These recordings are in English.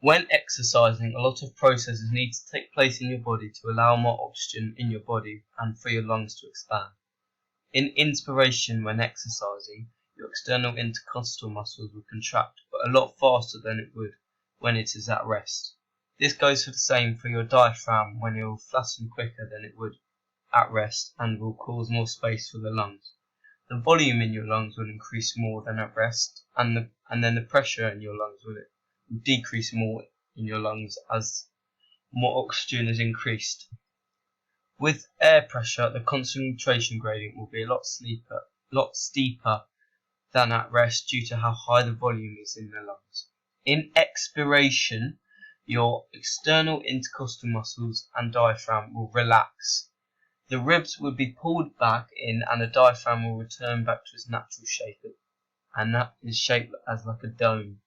When exercising, a lot of processes need to take place in your body to allow more oxygen in your body and for your lungs to expand. In inspiration, when exercising, your external intercostal muscles will contract, but a lot faster than it would when it is at rest. This goes for the same for your diaphragm, when it will flatten quicker than it would at rest and will cause more space for the lungs. The volume in your lungs will increase more than at rest, and then the pressure in your lungs will decrease more in your lungs as more oxygen is increased. With air pressure, the concentration gradient will be a lot steeper than at rest due to how high the volume is in the lungs. In expiration, your external intercostal muscles and diaphragm will relax. The ribs will be pulled back in and the diaphragm will return back to its natural shape, and that is shaped as like a dome.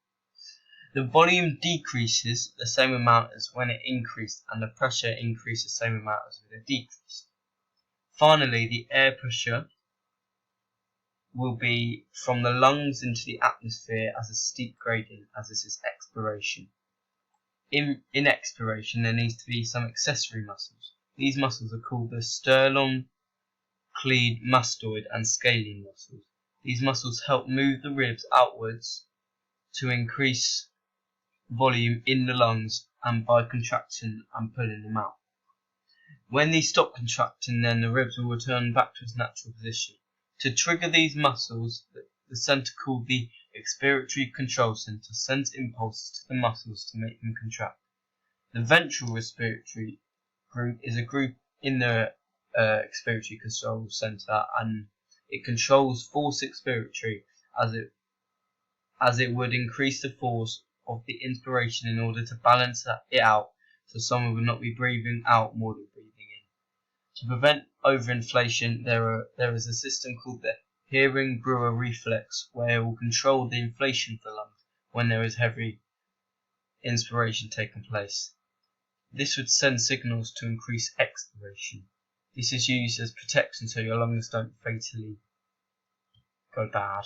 The volume decreases the same amount as when it increased, and the pressure increases the same amount as when it decreased. Finally, the air pressure will be from the lungs into the atmosphere as a steep gradient, as this is expiration. In expiration, there needs to be some accessory muscles. These muscles are called the sternocleidomastoid and scalene muscles. These muscles help move the ribs outwards to increase volume in the lungs and by contracting and pulling them out. When these stop contracting, then the ribs will return back to its natural position. To trigger these muscles, the centre called the respiratory control centre sends impulses to the muscles to make them contract. The ventral respiratory group is a group in the respiratory control centre, and it controls force expiratory as it would increase the force of the inspiration in order to balance it out, so someone would not be breathing out more than breathing in. To prevent overinflation, there is a system called the Heering-Brewer reflex, where it will control the inflation of the lungs when there is heavy inspiration taking place. This would send signals to increase expiration. This is used as protection so your lungs don't fatally go bad.